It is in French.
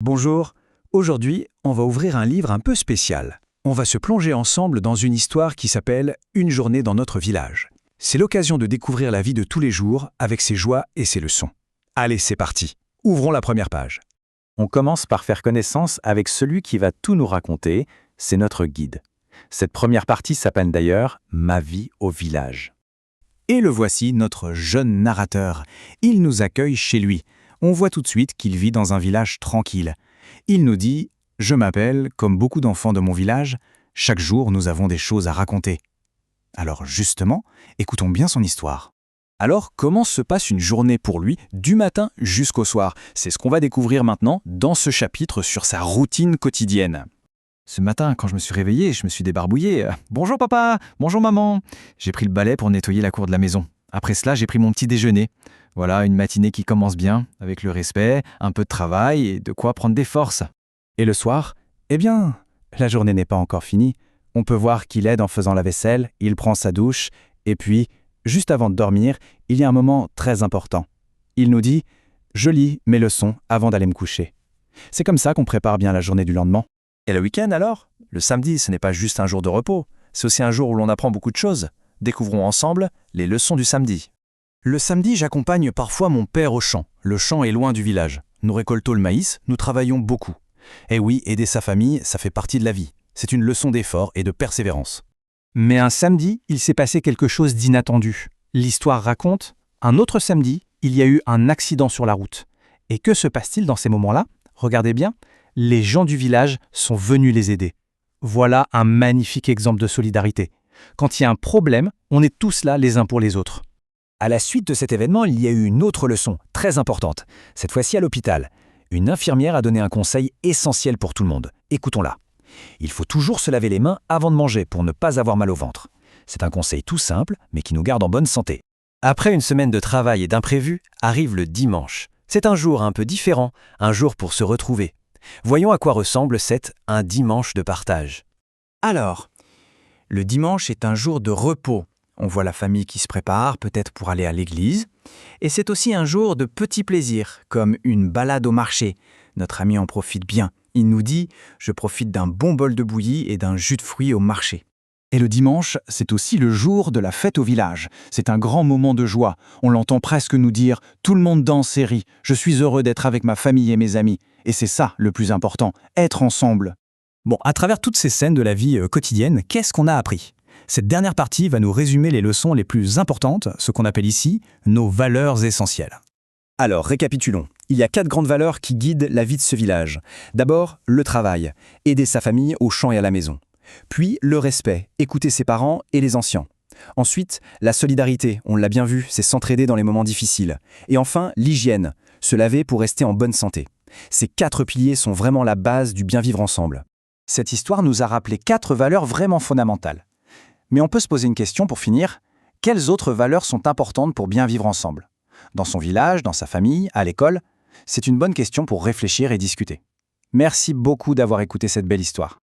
Bonjour, aujourd'hui, on va ouvrir un livre un peu spécial. On va se plonger ensemble dans une histoire qui s'appelle « Une journée dans notre village ». C'est l'occasion de découvrir la vie de tous les jours avec ses joies et ses leçons. Allez, c'est parti. Ouvrons la première page. On commence par faire connaissance avec celui qui va tout nous raconter, c'est notre guide. Cette première partie s'appelle d'ailleurs « Ma vie au village ». Et le voici, notre jeune narrateur. Il nous accueille chez lui. On voit tout de suite qu'il vit dans un village tranquille. Il nous dit « Je m'appelle, comme beaucoup d'enfants de mon village, chaque jour nous avons des choses à raconter ». Alors justement, écoutons bien son histoire. Alors, comment se passe une journée pour lui, du matin jusqu'au soir? C'est ce qu'on va découvrir maintenant dans ce chapitre sur sa routine quotidienne. Ce matin, quand je me suis réveillé, je me suis débarbouillé. « Bonjour papa, bonjour maman !» J'ai pris le balai pour nettoyer la cour de la maison. Après cela, j'ai pris mon petit déjeuner. Voilà, une matinée qui commence bien, avec le respect, un peu de travail et de quoi prendre des forces. Et le soir, eh bien, la journée n'est pas encore finie. On peut voir qu'il aide en faisant la vaisselle, il prend sa douche, et puis, juste avant de dormir, il y a un moment très important. Il nous dit « Je lis mes leçons avant d'aller me coucher ». C'est comme ça qu'on prépare bien la journée du lendemain. Et le week-end alors? Le samedi, ce n'est pas juste un jour de repos, c'est aussi un jour où l'on apprend beaucoup de choses. Découvrons ensemble les leçons du samedi. Le samedi, j'accompagne parfois mon père au champ. Le champ est loin du village. Nous récoltons le maïs, nous travaillons beaucoup. Et oui, aider sa famille, ça fait partie de la vie. C'est une leçon d'effort et de persévérance. Mais un samedi, il s'est passé quelque chose d'inattendu. L'histoire raconte, un autre samedi, il y a eu un accident sur la route. Et que se passe-t-il dans ces moments-là? Regardez bien, les gens du village sont venus les aider. Voilà un magnifique exemple de solidarité. Quand il y a un problème, on est tous là les uns pour les autres. À la suite de cet événement, il y a eu une autre leçon, très importante, cette fois-ci à l'hôpital. Une infirmière a donné un conseil essentiel pour tout le monde. Écoutons-la. Il faut toujours se laver les mains avant de manger pour ne pas avoir mal au ventre. C'est un conseil tout simple, mais qui nous garde en bonne santé. Après une semaine de travail et d'imprévus, arrive le dimanche. C'est un jour un peu différent, un jour pour se retrouver. Voyons à quoi ressemble un dimanche de partage. Alors, le dimanche est un jour de repos. On voit la famille qui se prépare, peut-être pour aller à l'église. Et c'est aussi un jour de petits plaisirs, comme une balade au marché. Notre ami en profite bien. Il nous dit « Je profite d'un bon bol de bouillie et d'un jus de fruits au marché ». Et le dimanche, c'est aussi le jour de la fête au village. C'est un grand moment de joie. On l'entend presque nous dire « Tout le monde danse et rit. Je suis heureux d'être avec ma famille et mes amis. » Et c'est ça le plus important, être ensemble. Bon, à travers toutes ces scènes de la vie quotidienne, qu'est-ce qu'on a appris? Cette dernière partie va nous résumer les leçons les plus importantes, ce qu'on appelle ici nos valeurs essentielles. Alors, récapitulons. Il y a 4 grandes valeurs qui guident la vie de ce village. D'abord, le travail, aider sa famille au champ et à la maison. Puis, le respect, écouter ses parents et les anciens. Ensuite, la solidarité, on l'a bien vu, c'est s'entraider dans les moments difficiles. Et enfin, l'hygiène, se laver pour rester en bonne santé. Ces 4 piliers sont vraiment la base du bien vivre ensemble. Cette histoire nous a rappelé 4 valeurs vraiment fondamentales. Mais on peut se poser une question pour finir. Quelles autres valeurs sont importantes pour bien vivre ensemble? Dans son village, dans sa famille, à l'école? C'est une bonne question pour réfléchir et discuter. Merci beaucoup d'avoir écouté cette belle histoire.